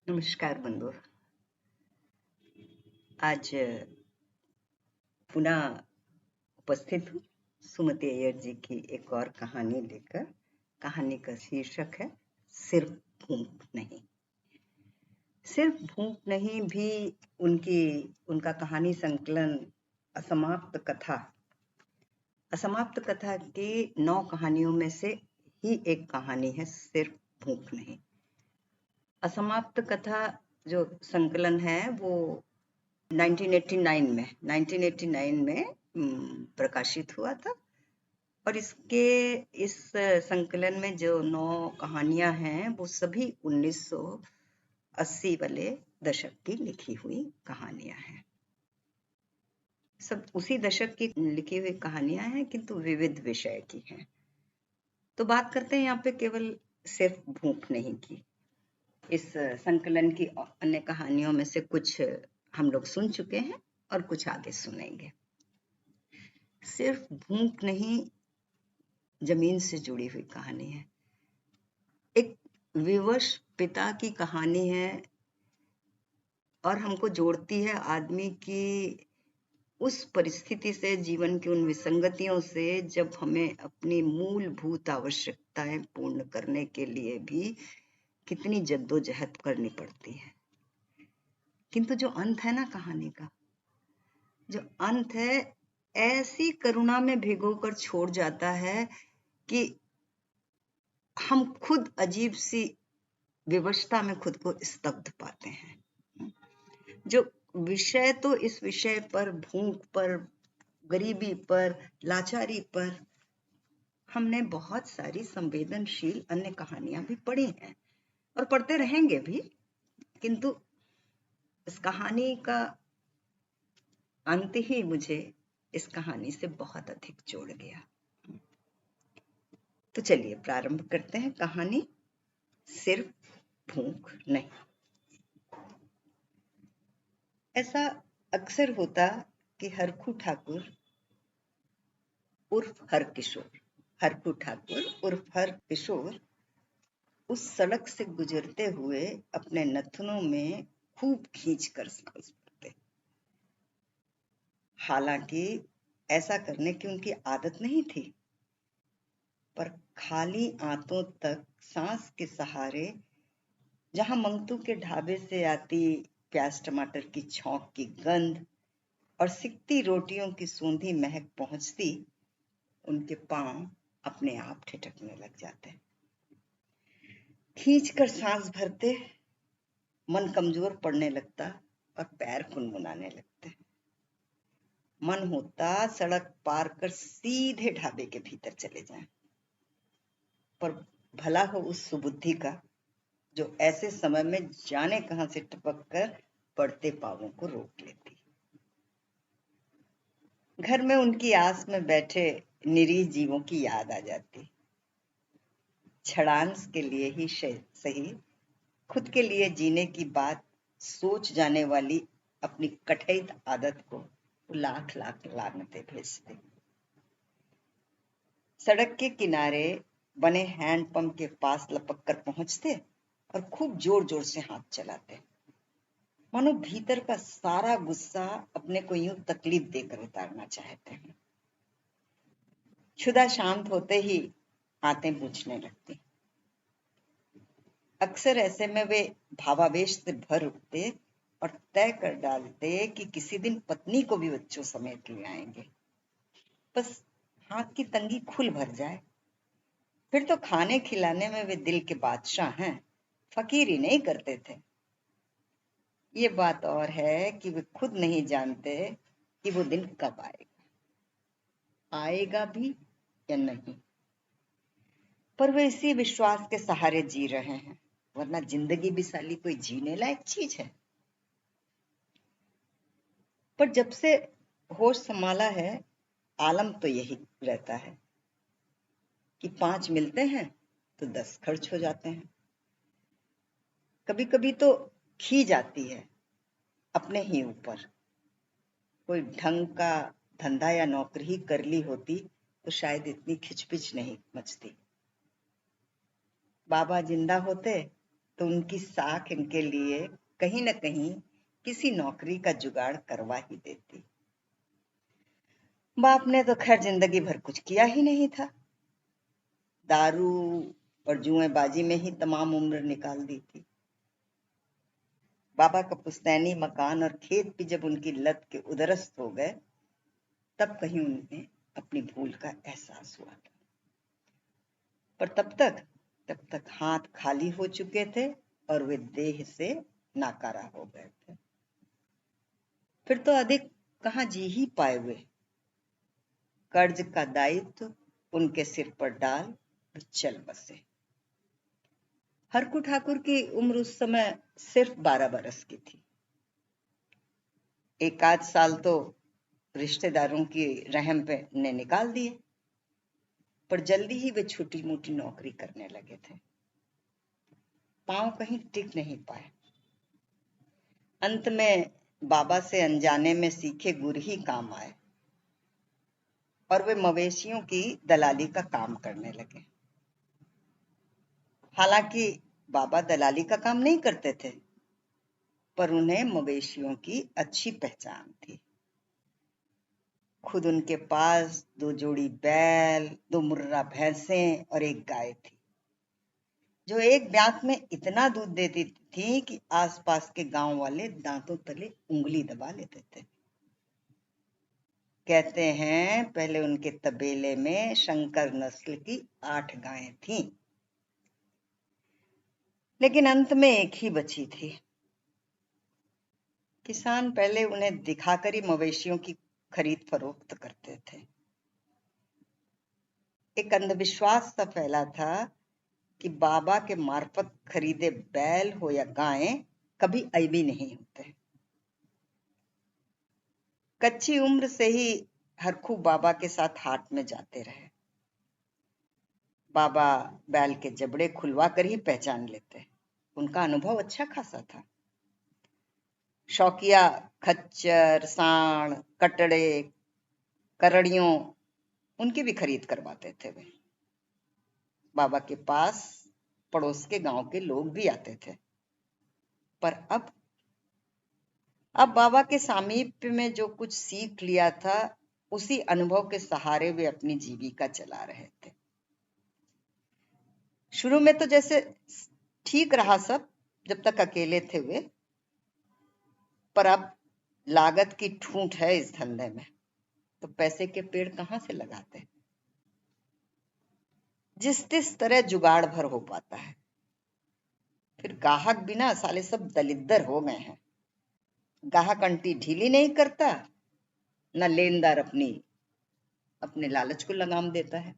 नमस्कार बंधु। आज पुनः उपस्थित हूँ सुमति अय्यर जी की एक और कहानी लेकर। कहानी का शीर्षक है सिर्फ भूख नहीं। सिर्फ भूख नहीं भी उनका कहानी संकलन असमाप्त कथा की 9 कहानियों में से ही एक कहानी है सिर्फ भूख नहीं। असमाप्त कथा जो संकलन है वो 1989 में प्रकाशित हुआ था और इस संकलन में जो 9 कहानियां हैं वो सभी 1980 वाले दशक की लिखी हुई कहानियां हैं। सब उसी दशक की लिखी हुई कहानियां हैं किंतु विविध विषय की हैं। तो बात करते हैं यहाँ पे केवल सिर्फ भूख नहीं की। इस संकलन की अन्य कहानियों में से कुछ हम लोग सुन चुके हैं और कुछ आगे सुनेंगे। सिर्फ भूख नहीं जमीन से जुड़ी हुई कहानी है। एक विवश पिता की कहानी है और हमको जोड़ती है आदमी की उस परिस्थिति से, जीवन की उन विसंगतियों से, जब हमें अपनी मूलभूत आवश्यकताएं पूर्ण करने के लिए भी कितनी जद्दोजहद करनी पड़ती है। किंतु जो अंत है ना कहानी का, जो अंत है ऐसी करुणा में भिगोकर छोड़ जाता है कि हम खुद अजीब सी विवशता में खुद को स्तब्ध पाते हैं। जो विषय तो इस विषय पर, भूख पर, गरीबी पर, लाचारी पर हमने बहुत सारी संवेदनशील अन्य कहानियां भी पढ़ी हैं और पढ़ते रहेंगे भी, किंतु इस कहानी का अंत ही मुझे इस कहानी से बहुत अधिक जोड़ गया। तो चलिए प्रारंभ करते हैं कहानी सिर्फ भूख नहीं। ऐसा अक्सर होता कि हरखू ठाकुर उर्फ हरखू ठाकुर उर्फ हर किशोर उस सड़क से गुजरते हुए अपने नथनों में खूब खींचकर सांस भरते। हालांकि ऐसा करने की उनकी आदत नहीं थी, पर खाली आंतों तक सांस के सहारे जहां मंगतू के ढाबे से आती प्याज टमाटर की छौंक की गंध और सिकती रोटियों की सूंधी महक पहुंचती, उनके पांव अपने आप ठिठकने लग जाते। खींचकर सांस भरते, मन कमजोर पड़ने लगता और पैर कुनमुनाने लगते। मन होता सड़क पार कर सीधे ढाबे के भीतर चले जाएं, पर भला हो उस सुबुद्धि का जो ऐसे समय में जाने कहां से टपक कर बढ़ते पावों को रोक लेती। घर में उनकी आस में बैठे निरीह जीवों की याद आ जाती। छड़ांस के लिए ही सही, खुद के लिए जीने की बात सोच जाने वाली अपनी कठिन आदत को लाख लाख लानतें भेजते। सड़क के किनारे बने हैंडपंप के पास लपक कर पहुंचते और खूब जोर जोर से हाथ चलाते, मानो भीतर का सारा गुस्सा अपने को यूं तकलीफ देकर उतारना चाहते हैं। क्षुधा शांत होते ही आंतें पूछने लगती। अक्सर ऐसे में वे भावावेश से भर उठते और तय कर डालते कि किसी दिन पत्नी को भी बच्चों समेत ले आएंगे, बस हाथ की तंगी खुल भर जाए। फिर तो खाने खिलाने में वे दिल के बादशाह हैं, फकीरी नहीं करते थे। ये बात और है कि वे खुद नहीं जानते कि वो दिन कब आएगा भी या नहीं, पर वे इसी विश्वास के सहारे जी रहे हैं, वरना जिंदगी भी साली कोई जीने लायक चीज है। पर जब से होश संभाला है, आलम तो यही रहता है कि 5 मिलते हैं तो 10 खर्च हो जाते हैं। कभी कभी तो खी जाती है अपने ही ऊपर। कोई ढंग का धंधा या नौकरी ही कर ली होती तो शायद इतनी खिचपिच नहीं मचती। बाबा जिंदा होते तो उनकी साख इनके लिए कहीं न कहीं किसी नौकरी का जुगाड़ करवा ही देती। बाप ने तो खैर जिंदगी भर कुछ किया ही नहीं था, दारू और जुएबाजी में ही तमाम उम्र निकाल दी थी। बाबा का पुश्तैनी मकान और खेत भी जब उनकी लत के उदरस्त हो गए, तब कहीं उन्हें अपनी भूल का एहसास हुआ था। पर तब तक हाथ खाली हो चुके थे और वे देह से नाकारा हो गए थे। फिर तो अधिक कहाँ जी ही पाए वे। कर्ज का दायित्व उनके सिर पर डाल वे चल बसे। हरकू ठाकुर की उम्र उस समय सिर्फ 12 बरस की थी। एक आध साल तो रिश्तेदारों की रहम पे ने निकाल दिए, पर जल्दी ही वे छोटी मोटी नौकरी करने लगे थे। पांव कहीं टिक नहीं पाए। अंत में बाबा से अनजाने में सीखे गुर ही काम आए और वे मवेशियों की दलाली का काम करने लगे। हालांकि बाबा दलाली का काम नहीं करते थे, पर उन्हें मवेशियों की अच्छी पहचान थी। खुद उनके पास 2 जोड़ी बैल, 2 मुर्रा भैंसें और 1 गाय थी, जो एक ब्यात में इतना दूध देती थी कि आसपास के गांव वाले दांतों तले उंगली दबा लेते थे। कहते हैं पहले उनके तबेले में शंकर नस्ल की 8 गायें थीं, लेकिन अंत में एक ही बची थी। किसान पहले उन्हें दिखाकर ही मवेशियों की खरीद फरोख्त करते थे। एक अंधविश्वास सा फैला था कि बाबा के मार्फत खरीदे बैल हो या गायें कभी ऐबी नहीं होते। कच्ची उम्र से ही हरखू बाबा के साथ हाट में जाते रहे। बाबा बैल के जबड़े खुलवा कर ही पहचान लेते। उनका अनुभव अच्छा खासा था। शौकिया खच्चर, सांड, कटड़े, करड़ियों उनकी भी खरीद करवाते थे वे। बाबा के पास पड़ोस के गांव के लोग भी आते थे। पर अब बाबा के सामीप्य में जो कुछ सीख लिया था, उसी अनुभव के सहारे वे अपनी जीविका चला रहे थे। शुरू में तो जैसे ठीक रहा सब, जब तक अकेले थे वे, पर अब लागत की ठूंठ है इस धंधे में, तो पैसे के पेड़ कहां से लगाते। जिस तिस तरह जुगाड़ भर हो पाता है। फिर गाहक बिना साले सब दलिद्दर हो गए हैं। गाहक अंटी ढीली नहीं करता, न लेनदार अपने लालच को लगाम देता है।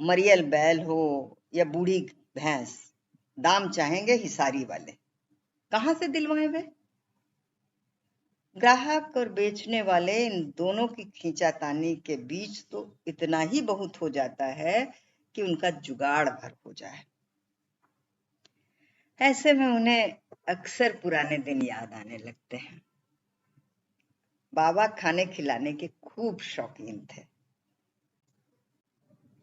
मरियल बैल हो या बूढ़ी भैंस, दाम चाहेंगे हिसारी वाले। कहां से दिलवाएं वे? ग्राहक और बेचने वाले इन दोनों की खींचातानी के बीच तो इतना ही बहुत हो जाता है कि उनका जुगाड़ भर हो जाए। ऐसे में उन्हें अक्सर पुराने दिन याद आने लगते हैं। बाबा खाने खिलाने के खूब शौकीन थे।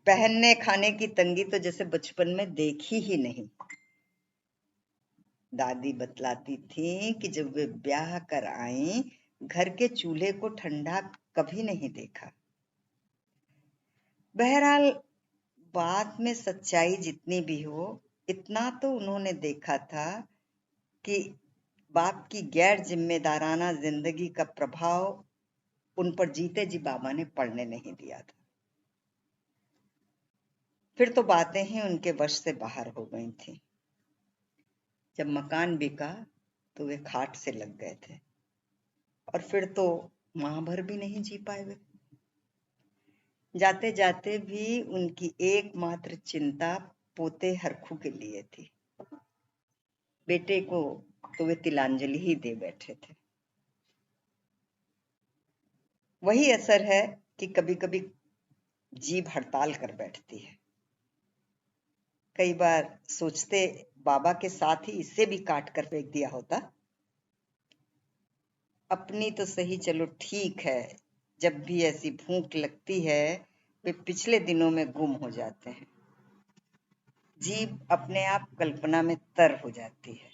पहनने खाने की तंगी तो जैसे बचपन में देखी ही नहीं। दादी बतलाती थी कि जब वे ब्याह कर आई, घर के चूल्हे को ठंडा कभी नहीं देखा। बहरहाल बात में सच्चाई जितनी भी हो, इतना तो उन्होंने देखा था कि बाप की गैर जिम्मेदाराना जिंदगी का प्रभाव उन पर जीते जी बाबा ने पड़ने नहीं दिया था। फिर तो बातें ही उनके वश से बाहर हो गई थी। जब मकान बिका तो वे खाट से लग गए थे, और फिर तो माह भर भी नहीं जी पाए वे। जाते जाते भी उनकी एकमात्र चिंता पोते हरखू के लिए थी। बेटे को तो वे तिलांजलि ही दे बैठे थे। वही असर है कि कभी कभी जीभ हड़ताल कर बैठती है। कई बार सोचते बाबा के साथ ही इसे भी काट कर फेंक दिया होता। अपनी तो सही, चलो ठीक है, जब भी ऐसी भूख लगती है वे पिछले दिनों में गुम हो जाते हैं। जीभ अपने आप कल्पना में तर हो जाती है,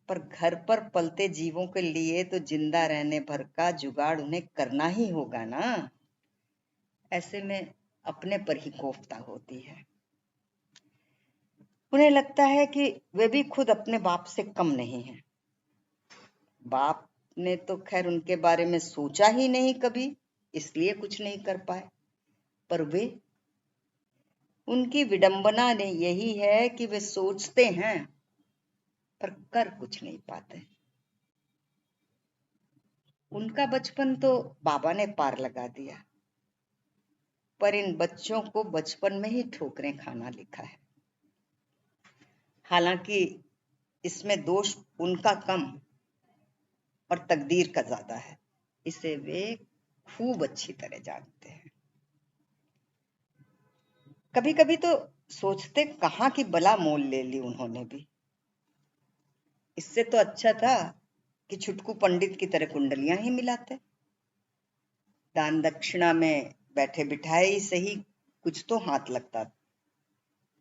पर घर पर पलते जीवों के लिए तो जिंदा रहने भर का जुगाड़ उन्हें करना ही होगा ना। ऐसे में अपने पर ही कोफ्ता होती है। उन्हें लगता है कि वे भी खुद अपने बाप से कम नहीं हैं। बाप ने तो खैर उनके बारे में सोचा ही नहीं कभी, इसलिए कुछ नहीं कर पाए। पर वे, उनकी विडंबना ने यही है कि वे सोचते हैं पर कर कुछ नहीं पाते। उनका बचपन तो बाबा ने पार लगा दिया, पर इन बच्चों को बचपन में ही ठोकरें खाना लिखा है। हालांकि इसमें दोष उनका कम और तकदीर का ज्यादा है, इसे वे खूब अच्छी तरह जानते हैं। कभी कभी तो सोचते कहाँ की बला मोल ले ली उन्होंने भी। इससे तो अच्छा था कि छुटकू पंडित की तरह कुंडलियां ही मिलाते। दान दक्षिणा में बैठे बिठाए ही सही कुछ तो हाथ लगता,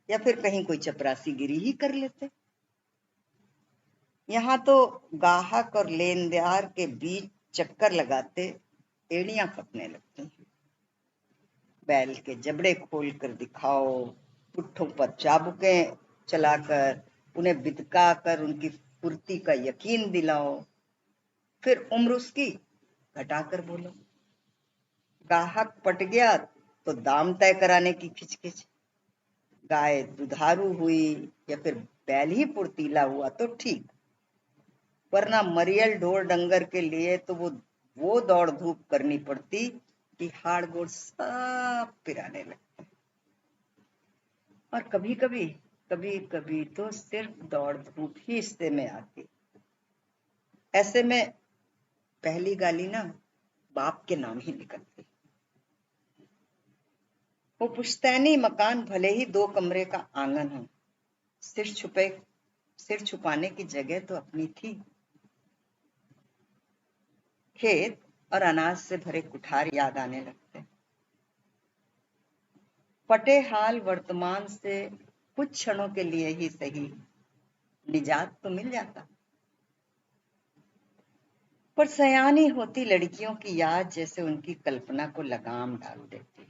या फिर कहीं कोई चपरासी गिरी ही कर लेते। यहाँ तो गाहक और लेनदार के बीच चक्कर लगाते एड़ियां कटने लगती हैं। बैल के जबड़े खोल कर दिखाओ, पुट्ठों पर चाबुकें चलाकर उन्हें बिदका कर उनकी फुर्ती का यकीन दिलाओ, फिर उम्र उसकी घटाकर बोलो। गाहक पट गया तो दाम तय कराने की खिचखिच। गाय दुधारू हुई या फिर बैल ही फुर्तीला हुआ तो ठीक, वरना मरियल ढोर डंगर के लिए तो वो दौड़ धूप करनी पड़ती कि हाड़ गोड़ सब पिराने लगते। और कभी कभी तो सिर्फ दौड़ धूप ही हिस्से में आती। ऐसे में पहली गाली ना बाप के नाम ही निकलती। वो पुश्तैनी मकान भले ही 2 कमरे का आंगन हो, सिर छुपाने की जगह तो अपनी थी। खेत और अनाज से भरे कुठार याद आने लगते। फटे हाल वर्तमान से कुछ क्षणों के लिए ही सही निजात तो मिल जाता, पर सयानी होती लड़कियों की याद जैसे उनकी कल्पना को लगाम डाल देती।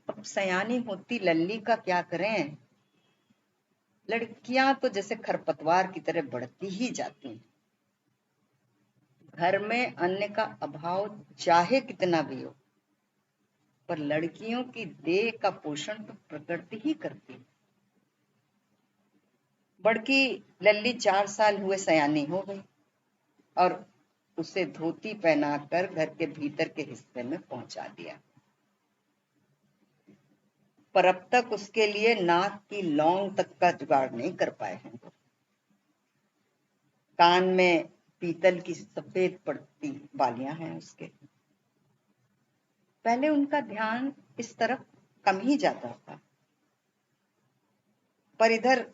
अब सयानी होती लल्ली का क्या करें? लड़कियां तो जैसे खरपतवार की तरह बढ़ती ही जाती। घर में अन्न का अभाव चाहे कितना भी हो, पर लड़कियों की देह का पोषण तो प्रकृति ही करती। बड़की लल्ली 4 साल हुए सयानी हो गई और उसे धोती पहनाकर घर के भीतर के हिस्से में पहुंचा दिया, पर अब तक उसके लिए नाक की लौंग तक का जुगाड़ नहीं कर पाए हैं। कान में पीतल की सफेद पड़ती बालियां हैं उसके। पहले उनका ध्यान इस तरफ कम ही जाता था, पर इधर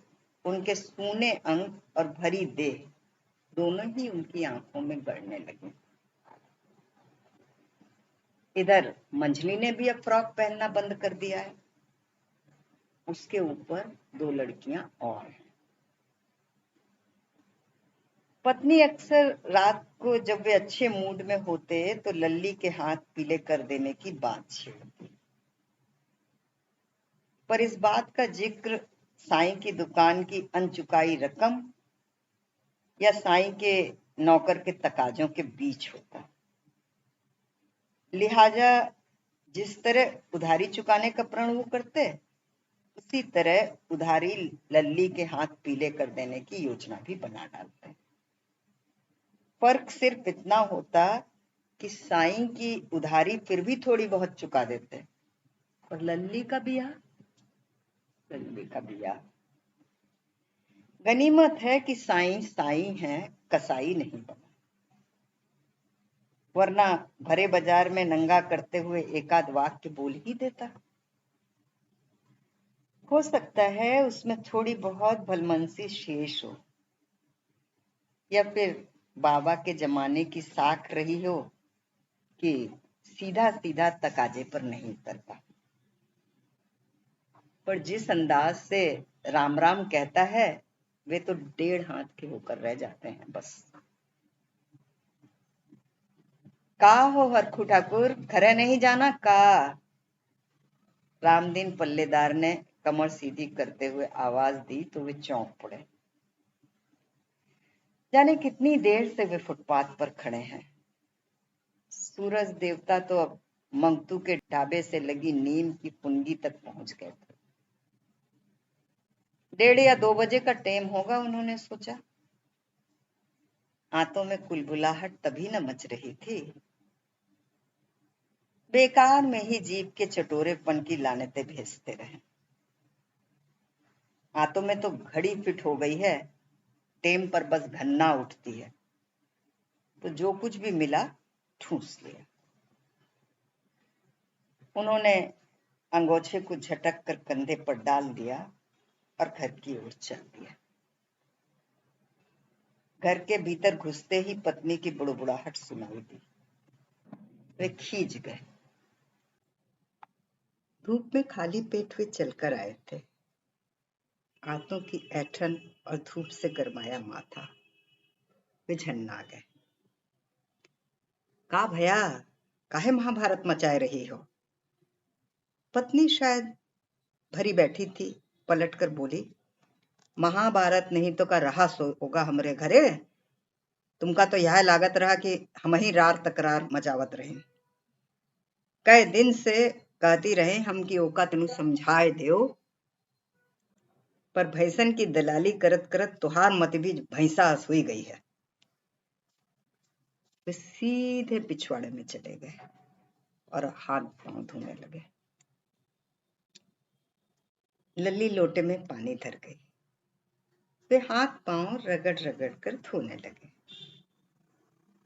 उनके सूने अंग और भरी देह दोनों ही उनकी आंखों में गड़ने लगे। इधर मंझली ने भी अब फ्रॉक पहनना बंद कर दिया है। उसके ऊपर 2 लड़कियां और हैं। पत्नी अक्सर रात को जब वे अच्छे मूड में होते तो लल्ली के हाथ पीले कर देने की बात छेड़ती, पर इस बात का जिक्र साईं की दुकान की अनचुकाई रकम या साईं के नौकर के तकाजों के बीच होता। लिहाजा जिस तरह उधारी चुकाने का प्रण वो करते, उसी तरह उधारी लल्ली के हाथ पीले कर देने की योजना भी बना डालते। फर्क सिर्फ इतना होता कि साईं की उधारी फिर भी थोड़ी बहुत चुका देते, और लल्ली का बिया गनीमत है कि साईं साईं है, कसाई नहीं बना, वरना भरे बाजार में नंगा करते हुए एकाध वाक्य बोल ही देता। हो सकता है उसमें थोड़ी बहुत भलमनसी शेष हो, या फिर बाबा के जमाने की साख रही हो कि सीधा सीधा तकाजे पर नहीं उतरता। पर जिस अंदाज से राम राम कहता है वे तो 1.5 हाथ के होकर रह जाते हैं बस। का हो हरखू ठाकुर, घरे नहीं जाना का? रामदीन पल्लेदार ने कमर सीधी करते हुए आवाज दी तो वे चौंक पड़े। जाने कितनी देर से वे फुटपाथ पर खड़े हैं। सूरज देवता तो अब मंगतू के ढाबे से लगी नीम की पुंगी तक पहुंच गए थे। 1:30 या 2 बजे का टाइम होगा, उन्होंने सोचा। हाथों में कुलबुलाहट तभी न मच रही थी। बेकार में ही जीभ के चटोरेपन की लानतें भेजते रहे। हाथों में तो घड़ी फिट हो गई है, टेम पर बस घन्ना उठती है, तो जो कुछ भी मिला ठूस लिया। उन्होंने अंगोछे को झटक कर कंधे पर डाल दिया और घर की ओर चल दिया। घर के भीतर घुसते ही पत्नी की बुड़बुड़ाहट सुनाई दी। वे खींच गए। धूप में खाली पेट वे चलकर आए थे। हाथों की ऐंठन और धूप से गरमाया माथा। वे झन्ना गए। का भैया, काहे महाभारत मचाए रही हो? पत्नी शायद भरी बैठी थी, पलटकर बोली, महाभारत नहीं तो का रहा सो होगा हमरे घरे। तुमका तो यह लागत रहा कि हम ही रार तकरार मचावत रहे। कई दिन से कहती रहे हम की ओका तेनू समझाए देओ, पर भैंसन की दलाली करत करत तुहार मत भी भैंसा हुई गई है। वे सीधे पिछवाड़े में चले गए और हाथ पांव धोने लगे। लल्ली लोटे में पानी धर गई। वे हाथ पांव रगड़ रगड़ कर धोने लगे।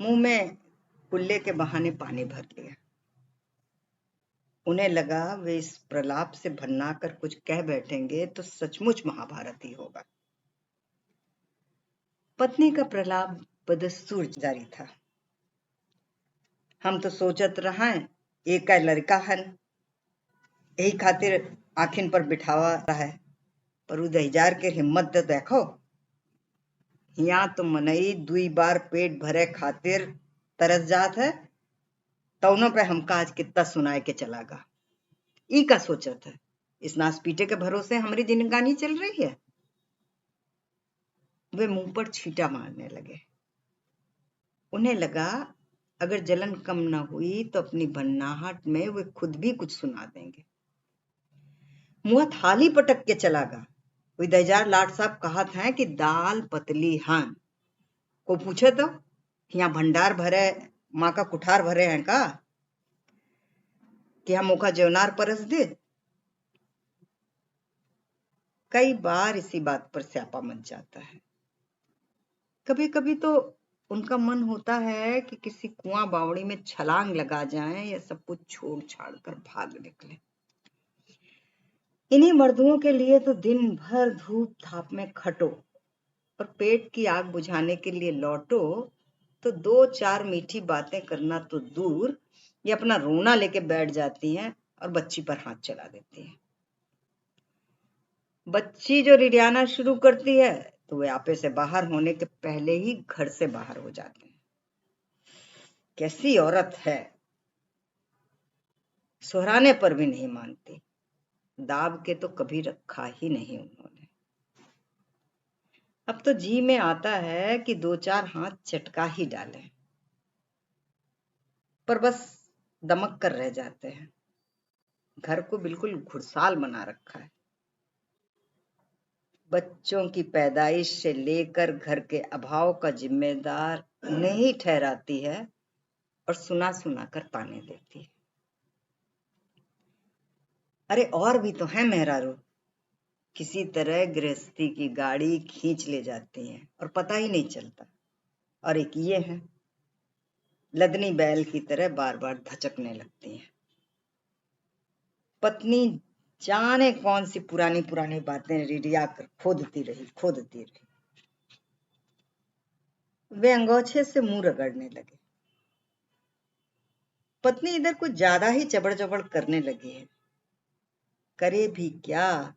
मुंह में कुल्ले के बहाने पानी भर लिया। उन्हें लगा वे इस प्रलाप से भन्ना कर कुछ कह बैठेंगे तो सचमुच महाभारत ही होगा। पत्नी का प्रलाप बदस्तूर जारी था। हम तो सोचत रहा एक का लड़का हन, यही खातिर आखिन पर बिठावा रहा है, पर दहिजार के हिम्मत तो देखो। यहाँ तो मनई 2 बार पेट भरे खातिर तरस जात है, तौनों पे हमका आज कितना सुनाए के चलागा। ई का सोचत है, इस नास पीटे के भरोसे हमारी जिंदगानी चल रही है। वे मुंह पर छींटा मारने लगे। उन्हें लगा अगर जलन कम न हुई तो अपनी भन्नाहट में वे खुद भी कुछ सुना देंगे। मुंह थाली पटक के चलागा। विदयजार लाट साहब कहत हैं कि दाल पतली हन। को पूछे तो यहाँ भंडार भरे, माँ का कुठार भरे हैं का, कि हम ओका जेवनार परस दे। कई बार इसी बात पर स्यापा मच जाता है। कभी कभी तो उनका मन होता है कि किसी कुआं बावड़ी में छलांग लगा जाएं या सब कुछ छोड़ छाड़ कर भाग निकले। इन्हीं मर्दों के लिए तो दिन भर धूप धाप में खटो और पेट की आग बुझाने के लिए लौटो तो 2-4 मीठी बातें करना तो दूर, ये अपना रोना लेके बैठ जाती हैं और बच्ची पर हाथ चला देती हैं। बच्ची जो रिड़ाना शुरू करती है तो वे आपे से बाहर होने के पहले ही घर से बाहर हो जाते हैं। कैसी औरत है, सुहराने पर भी नहीं मानती। दाब के तो कभी रखा ही नहीं उन्होंने। अब तो जी में आता है कि 2-4 हाथ चटका ही डालें, पर बस दमक कर रह जाते हैं। घर को बिल्कुल घुड़साल बना रखा है। बच्चों की पैदाइश से लेकर घर के अभाव का जिम्मेदार नहीं ठहराती है और सुना सुना कर पाने देती है। अरे और भी तो है मेहरारू, किसी तरह गृहस्थी की गाड़ी खींच ले जाती हैं और पता ही नहीं चलता। और एक ये है, लदनी बैल की तरह बार बार धचकने लगती हैं। पत्नी जाने कौन सी पुरानी पुरानी बातें रिडिया कर खोदती रही। वे अंगोछे से मुंह रगड़ने लगे। पत्नी इधर कुछ ज्यादा ही चबड़ चबड़ करने लगी है। करे भी क्या,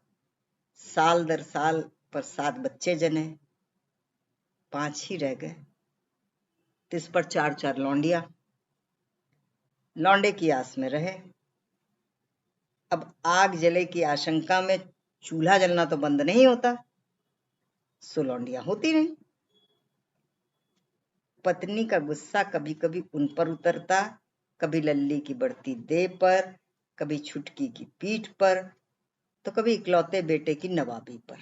साल दर साल पर 7 बच्चे जने, 5 ही रह गए, तिस पर 4 लौंडिया, लौंडे की आस में रहे। अब आग जले की आशंका में चूल्हा जलना तो बंद नहीं होता, सो लौंडियां होती नहीं। पत्नी का गुस्सा कभी कभी उन पर उतरता, कभी लल्ली की बढ़ती देह पर, कभी छुटकी की पीठ पर, तो कभी इकलौते बेटे की नवाबी पर।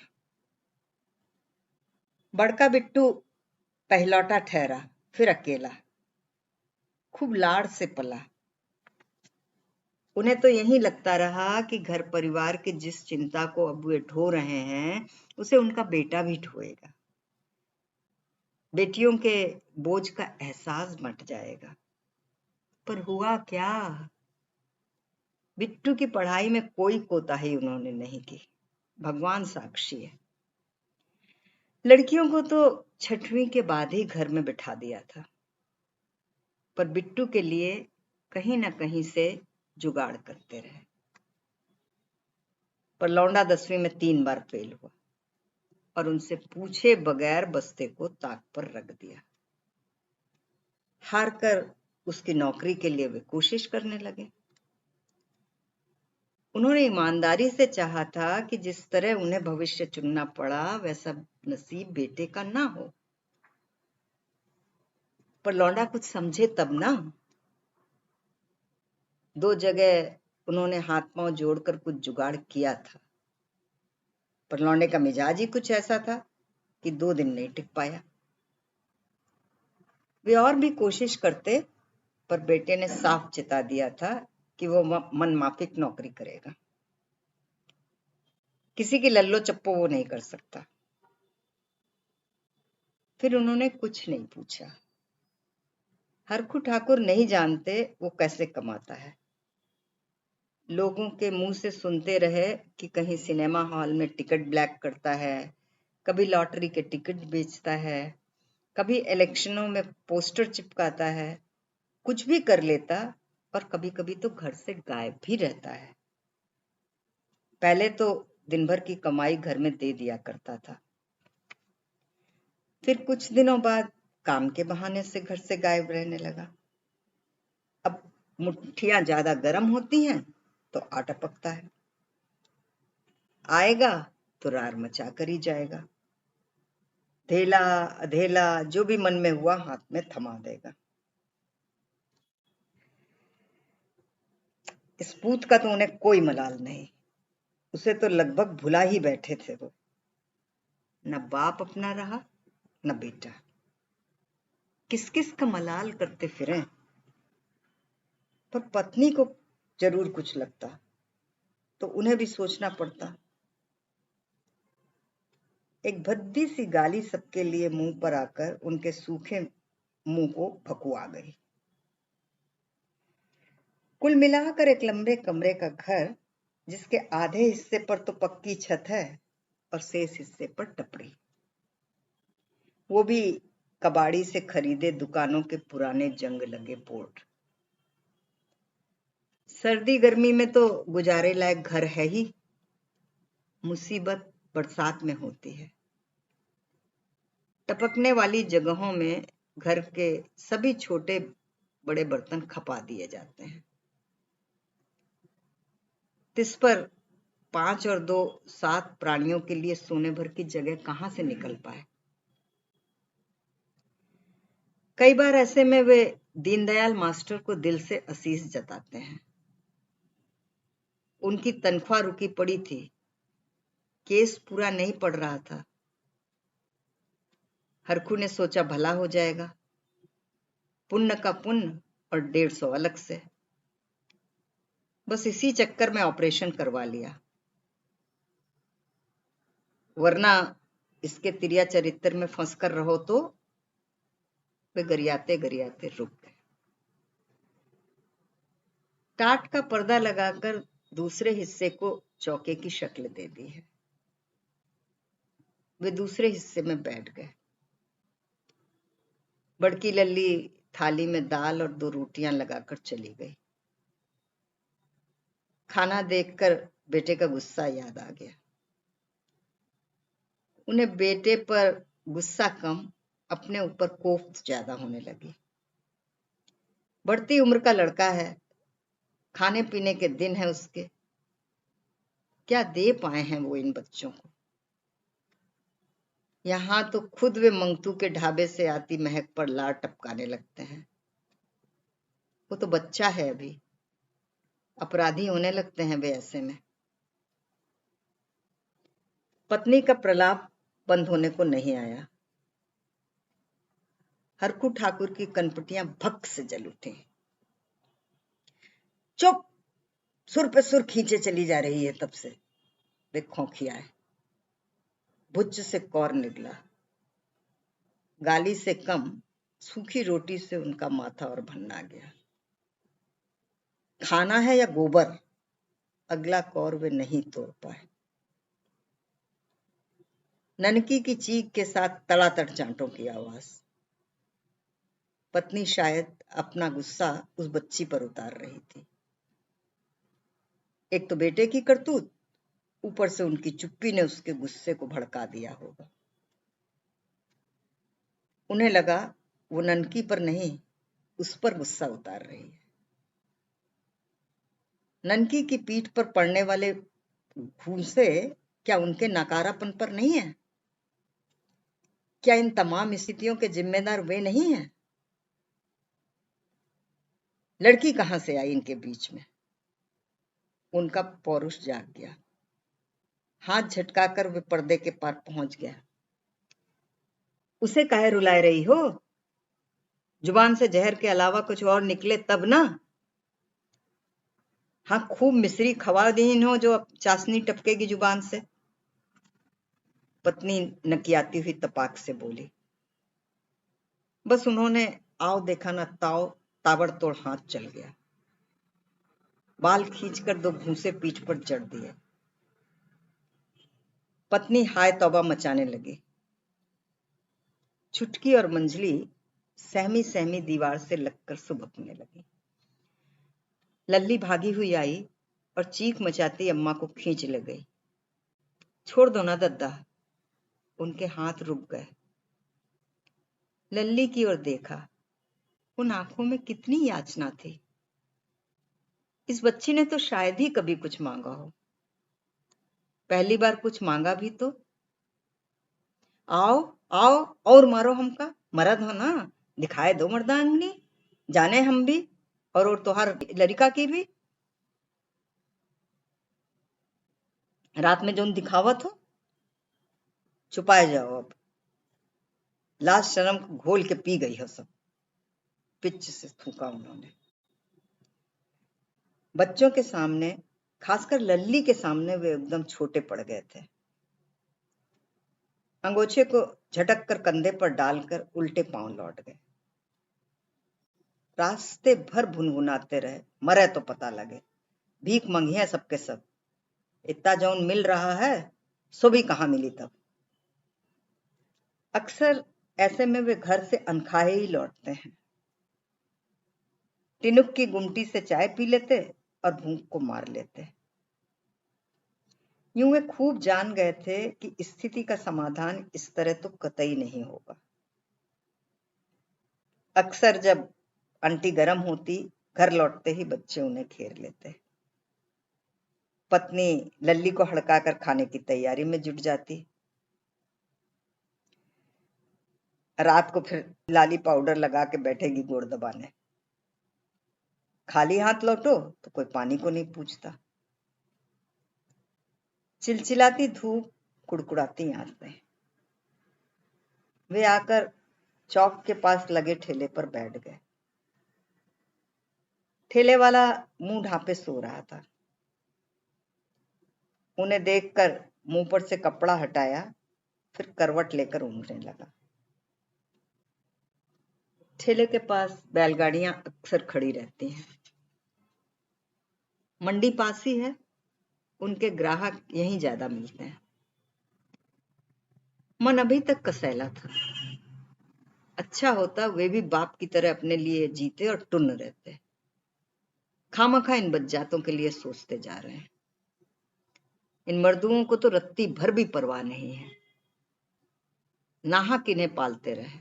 बड़का बिट्टू पहलौटा ठहरा, फिर अकेला, खूब लाड़ से पला। उन्हें तो यही लगता रहा कि घर परिवार की जिस चिंता को अब वे ढो रहे हैं, उसे उनका बेटा भी ढोएगा। बेटियों के बोझ का एहसास मट जाएगा। पर हुआ क्या? बिट्टू की पढ़ाई में कोई कोताही उन्होंने नहीं की, भगवान साक्षी है। लड़कियों को तो 6वीं के बाद ही घर में बिठा दिया था, पर बिट्टू के लिए कहीं ना कहीं से जुगाड़ करते रहे। पर लौंडा 10वीं में 3 बार फेल हुआ और उनसे पूछे बगैर बस्ते को ताक पर रख दिया। हार कर उसकी नौकरी के लिए वे कोशिश करने लगे। उन्होंने ईमानदारी से चाहा था कि जिस तरह उन्हें भविष्य चुनना पड़ा वैसा नसीब बेटे का ना हो, पर लौंडा कुछ समझे तब ना। 2 जगह उन्होंने हाथ पांव जोड़कर कुछ जुगाड़ किया था, पर लौंडे का मिजाज ही कुछ ऐसा था कि 2 दिन नहीं टिक पाया। वे और भी कोशिश करते, पर बेटे ने साफ चिता दिया था कि वो मनमाफिक नौकरी करेगा, किसी की लल्लो चप्पो वो नहीं कर सकता। फिर उन्होंने कुछ नहीं पूछा। हरखू ठाकुर नहीं जानते वो कैसे कमाता है। लोगों के मुंह से सुनते रहे कि कहीं सिनेमा हॉल में टिकट ब्लैक करता है, कभी लॉटरी के टिकट बेचता है, कभी इलेक्शनों में पोस्टर चिपकाता है, कुछ भी कर लेता, और कभी कभी तो घर से गायब भी रहता है। पहले तो दिन भर की कमाई घर में दे दिया करता था, फिर कुछ दिनों बाद काम के बहाने से घर से गायब रहने लगा। अब मुट्ठियां ज्यादा गर्म होती हैं तो आटा पकता है, आएगा तो रार मचा कर ही जाएगा। धेला अधेला जो भी मन में हुआ हाथ में थमा देगा। इस पूत का तो उन्हें कोई मलाल नहीं, उसे तो लगभग भुला ही बैठे थे वो। न बाप अपना रहा न बेटा, किस किस का मलाल करते फिरें। पर पत्नी को जरूर कुछ लगता तो उन्हें भी सोचना पड़ता। एक भद्दी सी गाली सबके लिए मुंह पर आकर उनके सूखे मुंह को भकुआ गई। कुल मिलाकर एक लंबे कमरे का घर, जिसके आधे हिस्से पर तो पक्की छत है और शेष हिस्से पर टपड़ी, वो भी कबाड़ी से खरीदे दुकानों के पुराने जंग लगे बोर्ड। सर्दी गर्मी में तो गुजारे लायक घर है ही, मुसीबत बरसात में होती है। टपकने वाली जगहों में घर के सभी छोटे बड़े बर्तन खपा दिए जाते हैं। तिस पर 5 और 2 7 प्राणियों के लिए सोने भर की जगह कहां से निकल पाए। कई बार ऐसे में वे दीनदयाल मास्टर को दिल से असीस जताते हैं। उनकी तनख्वाह रुकी पड़ी थी, केस पूरा नहीं पड़ रहा था। हरखू ने सोचा भला हो जाएगा, पुण्य का पुण्य और 150 अलग से। बस इसी चक्कर में ऑपरेशन करवा लिया, वरना इसके तिरिया चरित्र में फंस कर रहो तो। वे गरियाते गरियाते रुक गए। टाट का पर्दा लगाकर दूसरे हिस्से को चौके की शक्ल दे दी है। वे दूसरे हिस्से में बैठ गए। बड़की लल्ली थाली में दाल और 2 रोटियां लगाकर चली गई। खाना देखकर बेटे का गुस्सा याद आ गया। उन्हें बेटे पर गुस्सा कम, अपने ऊपर कोफ्त ज्यादा होने लगी। बढ़ती उम्र का लड़का है, खाने पीने के दिन है उसके, क्या दे पाए हैं वो इन बच्चों को। यहां तो खुद वे मंगतू के ढाबे से आती महक पर लार टपकाने लगते हैं। वो तो बच्चा है अभी, अपराधी होने लगते हैं वे ऐसे में। पत्नी का प्रलाप बंद होने को नहीं आया। हरकू ठाकुर की कनपटियां भक से जल उठी। चुप, सुर पे सुर खींचे चली जा रही है तब से। वे खोखियाए। भुज से कौर निकला। गाली से कम सूखी रोटी से उनका माथा और भन्ना गया। खाना है या गोबर, अगला कौर वे नहीं तोड़ पाए। ननकी की चीख के साथ तड़ातड़ चांटों की आवाज। पत्नी शायद अपना गुस्सा उस बच्ची पर उतार रही थी। एक तो बेटे की करतूत, ऊपर से उनकी चुप्पी ने उसके गुस्से को भड़का दिया होगा। उन्हें लगा वो ननकी पर नहीं, उस पर गुस्सा उतार रही है। ननकी की पीठ पर पड़ने वाले घूंसे क्या उनके नकारापन पर नहीं है? क्या इन तमाम स्थितियों के जिम्मेदार वे नहीं हैं? लड़की कहां से आई इनके बीच में? उनका पौरुष जाग गया। हाथ झटकाकर वे पर्दे के पार पहुंच गया। उसे काहे रुलाए रही हो? जुबान से जहर के अलावा कुछ और निकले तब ना। हाँ, खूब मिश्री खवा दी हो जो अब चाशनी टपकेगी जुबान से। पत्नी नकियाती हुई तपाक से बोली। बस उन्होंने आओ देखा ना ताओ, ताबड़तोड़ हाथ चल गया। बाल खींचकर दो घूंसे पीठ पर जड़ दिए। पत्नी हाय तौबा मचाने लगी। छुटकी और मंझली सहमी सहमी दीवार से लगकर सुबकने लगी। लल्ली भागी हुई आई और चीख मचाती अम्मा को खींच ले गई। छोड़ दो ना दद्दा। उनके हाथ रुक गए। लल्ली की ओर देखा। उन आंखों में कितनी याचना थी। इस बच्ची ने तो शायद ही कभी कुछ मांगा हो। पहली बार कुछ मांगा भी तो। आओ आओ और मारो हमका, मरद हो ना, दिखाए दो मर्दांगनी, जाने हम भी और तोहार लड़का की भी। रात में जो दिखावत हो, छुपाए जाओ अब। लाज शर्म को घोल के पी गई हो सब। पिच से थूका उन्होंने। बच्चों के सामने, खासकर लल्ली के सामने वे एकदम छोटे पड़ गए थे। अंगोछे को झटक कर कंधे पर डालकर उल्टे पांव लौट गए। रास्ते भर भुनभुनाते रहे, मरे तो पता लगे। भीख मंगिया सबके सब। इतना जौन मिल रहा है सो भी कहां मिली तब। अक्सर ऐसे में वे घर से अनखाए ही लौटते हैं। टिनुक की गुमटी से चाय पी लेते और भूख को मार लेते। यूं वे खूब जान गए थे कि स्थिति का समाधान इस तरह तो कतई नहीं होगा। अक्सर जब आंटी गर्म होती, घर लौटते ही बच्चे उन्हें घेर लेते। पत्नी लल्ली को हड़काकर खाने की तैयारी में जुट जाती। रात को फिर लाली पाउडर लगा के बैठेगी गोड़ दबाने। खाली हाथ लौटो तो कोई पानी को नहीं पूछता। चिलचिलाती धूप, कुड़कुड़ाती आंखें। वे आकर चौक के पास लगे ठेले पर बैठ गए। ठेले वाला मुंह ढांपे सो रहा था। उन्हें देखकर मुंह पर से कपड़ा हटाया, फिर करवट लेकर ऊँघने लगा। ठेले के पास बैलगाड़ियां अक्सर खड़ी रहती हैं। मंडी पास ही है, उनके ग्राहक यहीं ज्यादा मिलते हैं। मन अभी तक कसैला था। अच्छा होता वे भी बाप की तरह अपने लिए जीते और टुन्न रहते। खामखा इन बज्जातों के लिए सोचते जा रहे हैं। इन मर्दुओं को तो रत्ती भर भी परवाह नहीं है, नाहक इन्हें पालते रहे।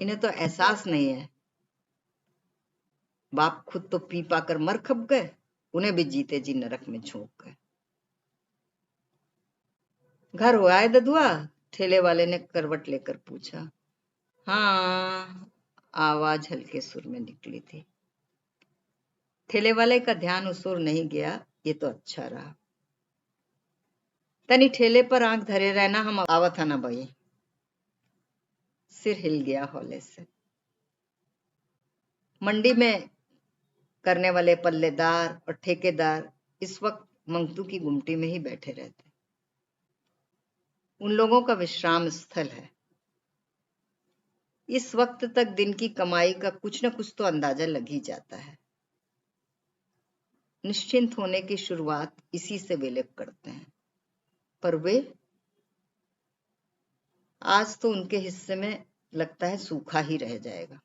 इन्हें तो एहसास नहीं है, बाप खुद तो पी पाकर मर खप गए, उन्हें भी जीते जी नरक में झोंक गए। घर हो आए ददुआ? ठेले वाले ने करवट लेकर पूछा। हाँ, आवाज हल्के सुर में निकली थी। ठेले वाले का ध्यान उस ओर नहीं गया, ये तो अच्छा रहा। तनी ठेले पर आंख धरे रहना, हम आवत है ना भाई। सिर हिल गया हौले से। मंडी में करने वाले पल्लेदार और ठेकेदार इस वक्त मंगतू की गुमटी में ही बैठे रहते। उन लोगों का विश्राम स्थल है। इस वक्त तक दिन की कमाई का कुछ न कुछ तो अंदाजा लग ही जाता है। निश्चिंत होने की शुरुआत इसी से वे लोग करते हैं। पर वे आज तो उनके हिस्से में लगता है सूखा ही रह जाएगा।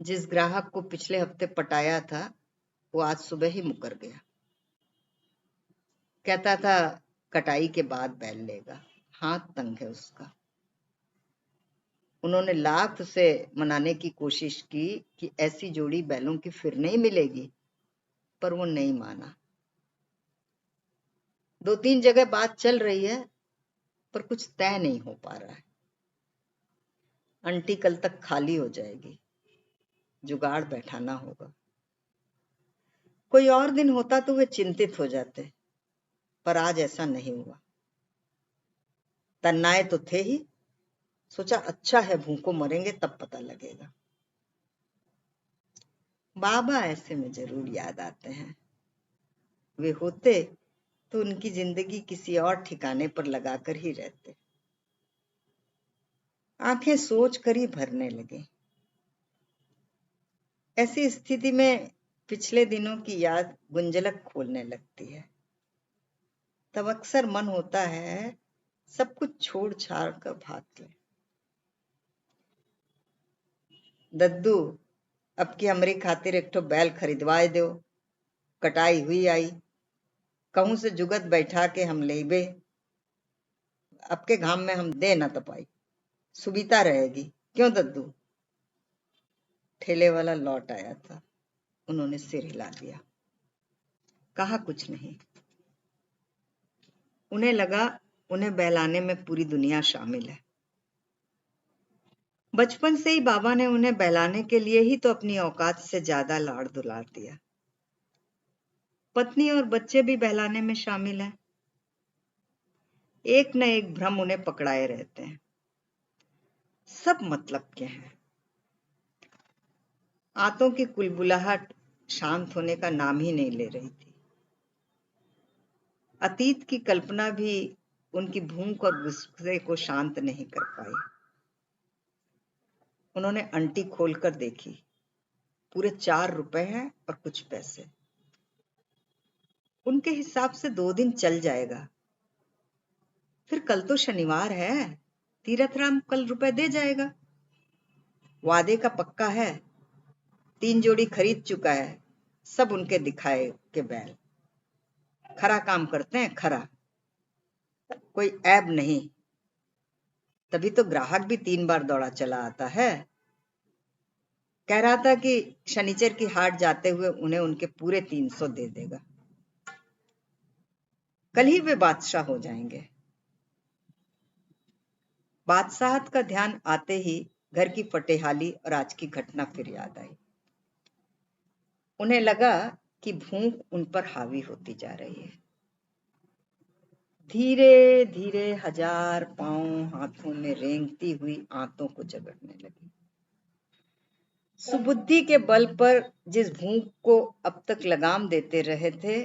जिस ग्राहक को पिछले हफ्ते पटाया था वो आज सुबह ही मुकर गया। कहता था कटाई के बाद बैल लेगा, हाथ तंग है उसका। उन्होंने लाख उसे मनाने की कोशिश की कि ऐसी जोड़ी बैलों की फिर नहीं मिलेगी, पर वो नहीं माना। 2-3 जगह बात चल रही है, पर कुछ तय नहीं हो पा रहा है। आंटी कल तक खाली हो जाएगी, जुगाड़ बैठाना होगा। कोई और दिन होता तो वे चिंतित हो जाते, पर आज ऐसा नहीं हुआ। तन्नाए तो थे ही, सोचा अच्छा है भूखों मरेंगे तब पता लगेगा। बाबा ऐसे में जरूर याद आते हैं। वे होते तो उनकी जिंदगी किसी और ठिकाने पर लगाकर ही रहते। आंखें सोच कर ही भरने लगे। ऐसी स्थिति में पिछले दिनों की याद गुंजलक खोलने लगती है। तब अक्सर मन होता है सब कुछ छोड़ छाड़ कर भाग ले। दद्दू, अब की हमरी खातिर एक ठो बैल खरीदवाए दो, कटाई हुई आई, कहूं से जुगत बैठा के हम लेबे। अब के घाम में हम दे न तपाई, सुबीता रहेगी, क्यों दद्दू? ठेले वाला लौट आया था। उन्होंने सिर हिला दिया, कहा कुछ नहीं। उन्हें लगा उन्हें बहलाने में पूरी दुनिया शामिल है। बचपन से ही बाबा ने उन्हें बहलाने के लिए ही तो अपनी औकात से ज्यादा लाड़ दुलार दिया। पत्नी और बच्चे भी बहलाने में शामिल हैं। एक न एक भ्रम उन्हें पकड़ाए रहते हैं। सब मतलब के हैं। आंतों की कुलबुलाहट शांत होने का नाम ही नहीं ले रही थी। अतीत की कल्पना भी उनकी भूख और गुस्से को शांत नहीं कर पाई। उन्होंने अंटी खोलकर देखी, पूरे 4 रुपए हैं और कुछ पैसे। उनके हिसाब से 2 दिन चल जाएगा। फिर कल तो शनिवार है, तीरथराम कल रुपए दे जाएगा। वादे का पक्का है। 3 जोड़ी खरीद चुका है, सब उनके दिखाए के बैल। खरा काम करते हैं, खरा, कोई ऐब नहीं। तभी तो ग्राहक भी 3 बार दौड़ा चला आता है। कह रहा था कि शनिचर की हाट जाते हुए उन्हें उनके पूरे 300 दे देगा। कल ही वे बादशाह हो जाएंगे। बादशाहत का ध्यान आते ही घर की फटेहाली और आज की घटना फिर याद आई। उन्हें लगा कि भूख उन पर हावी होती जा रही है। धीरे धीरे 1000 पांव हाथों में रेंगती हुई आंतों को जगड़ने लगी। सुबुद्धि के बल पर जिस भूख को अब तक लगाम देते रहे थे,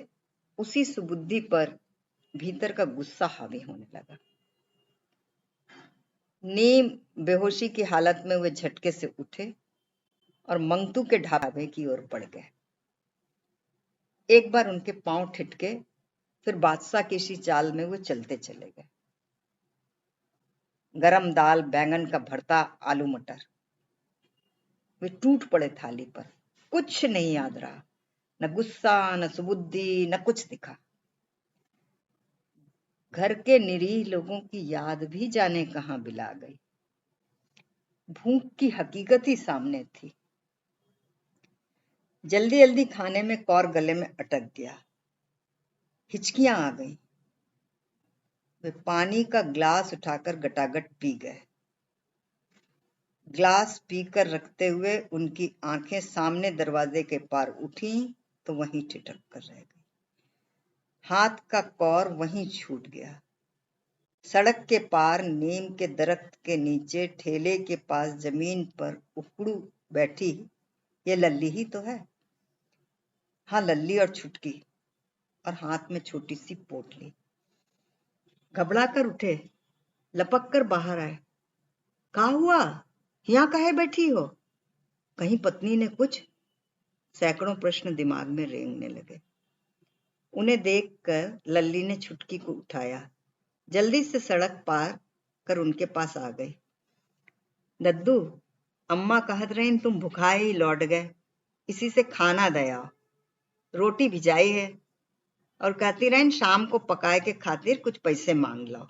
उसी सुबुद्धि पर भीतर का गुस्सा हावी होने लगा। नीम बेहोशी की हालत में वे झटके से उठे और मंगतू के ढाबे की ओर बढ़ गए। एक बार उनके पांव ठिठके, फिर बादशाह की इसी चाल में वे चलते चले गए। गरम दाल, बैंगन का भरता, आलू मटर। वे टूट पड़े थाली पर। कुछ नहीं याद रहा, न गुस्सा, न सुबुद्धि, न कुछ दिखा। घर के निरीह लोगों की याद भी जाने कहां बिला गई। भूख की हकीकत ही सामने थी। जल्दी जल्दी खाने में कौर गले में अटक गया। हिचकियां आ गईं। वे पानी का ग्लास उठाकर गटागट पी गए। ग्लास पीकर रखते हुए उनकी आंखें सामने दरवाजे के पार उठी तो वहीं ठिठक कर रह गई। हाथ का कौर वहीं छूट गया। सड़क के पार नीम के दरख्त के नीचे ठेले के पास जमीन पर उकड़ू बैठी ये लल्ली ही तो है। हाँ, लल्ली और छुटकी, और हाथ में छोटी सी पोटली। घबरा कर उठे, लपक कर बाहर आए। क्या हुआ? यहाँ काहे बैठी हो? कहीं पत्नी ने कुछ? सैकड़ों प्रश्न दिमाग में रेंगने लगे। उन्हें देखकर लल्ली ने छुटकी को उठाया, जल्दी से सड़क पार कर उनके पास आ गई। दद्दू, अम्मा कहत रही तुम भुखाए ही लौट गए, इसी से खाना दया, रोटी भिजाई है, और कहती रहन शाम को पकाए के खातिर कुछ पैसे मांग लो।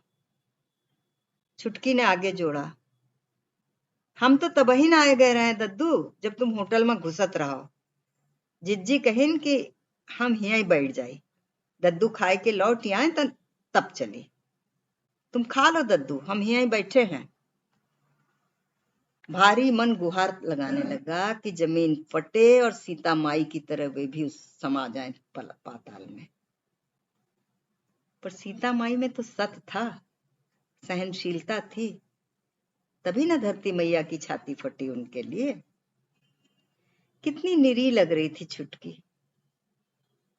छुटकी ने आगे जोड़ा, हम तो तबही ना आए गए रहे दद्दू जब तुम होटल में घुसत रहो। जिज्जी कहिन कि हम हियाई बैठ जाई, दद्दू खाए के लौट आए तब चली। तुम खा लो दद्दू, हम हियाई बैठे हैं। भारी मन गुहार लगाने लगा कि जमीन फटे और सीता माई की तरह वे भी समा जाएं पाताल में। पर सीता माई में तो सत था, सहनशीलता थी, तभी न धरती मैया की छाती फटी उनके लिए। कितनी निरी लग रही थी छुटकी।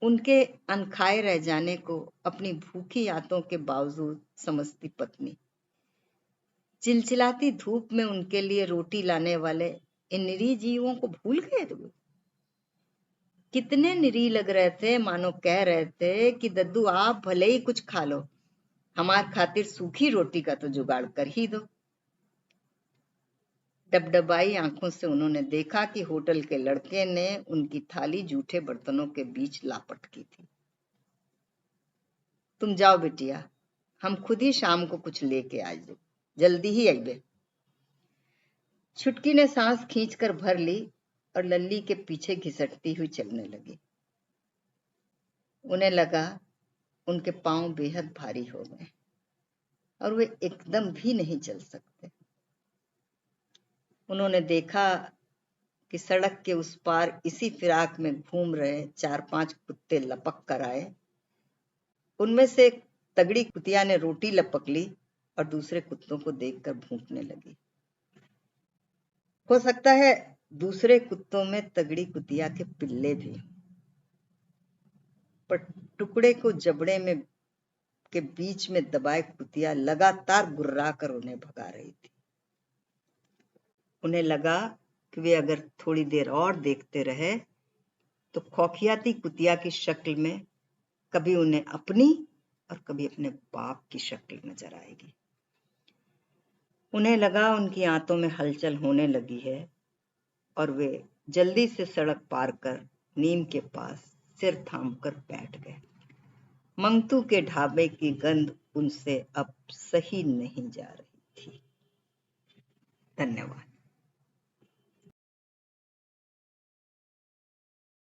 उनके अनखाए रह जाने को अपनी भूखी आंतों के बावजूद समझती पत्नी। चिलचिलाती धूप में उनके लिए रोटी लाने वाले इन निरीह जीवों को भूल गए थे। कितने निरीह लग रहे थे, मानो कह रहे थे कि दद्दू आप भले ही कुछ खा लो, हमार खातिर सूखी रोटी का तो जुगाड़ कर ही दो। डबडबाई आंखों से उन्होंने देखा कि होटल के लड़के ने उनकी थाली जूठे बर्तनों के बीच लापट की थी। तुम जाओ बिटिया, हम खुद ही शाम को कुछ लेके आ जाए, जल्दी ही आइबे। छुटकी ने सांस खींचकर भर ली और लल्ली के पीछे घिसटती हुई चलने लगी। उन्हें लगा उनके पांव बेहद भारी हो गए और वे एकदम भी नहीं चल सकते। उन्होंने देखा कि सड़क के उस पार इसी फिराक में घूम रहे 4-5 कुत्ते लपक कर आए। उनमें से एक तगड़ी कुतिया ने रोटी लपक ली और दूसरे कुत्तों को देखकर भौंकने लगी। हो सकता है दूसरे कुत्तों में तगड़ी कुतिया के पिल्ले भी, पर टुकड़े को जबड़े में के बीच में दबाए कुतिया लगातार गुर्रा कर उन्हें भगा रही थी। उन्हें लगा कि वे अगर थोड़ी देर और देखते रहे तो खौखियाती कुतिया की शक्ल में कभी उन्हें अपनी और कभी अपने बाप की शक्ल नजर आएगी। उन्हें लगा उनकी आंतों में हलचल होने लगी है और वे जल्दी से सड़क पार कर नीम के पास सिर थामकर बैठ गए। मंगतू के ढाबे की गंध उनसे अब सही नहीं जा रही थी। धन्यवाद।